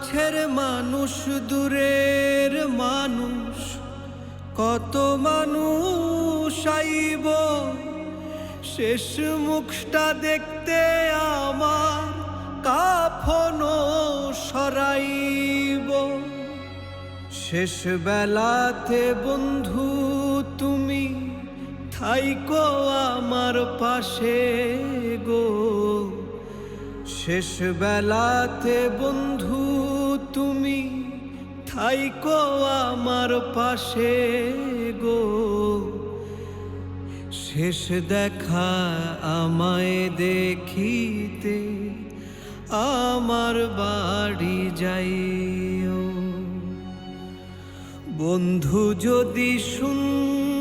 কাছের মানুষ দূরের মানুষ, কত মানুষ আইব শেষ মুখটা দেখতে আমার কাফনও সরাইব। শেষ বেলাতে বন্ধু তুমি থাইকো আমার পাশে গো, শেষ বেলাতে বন্ধু তুমি থাইকো আমার পাশে গো। শেষ দেখা আমায় দেখিতে আমার বাড়ি যাইও। বন্ধু যদি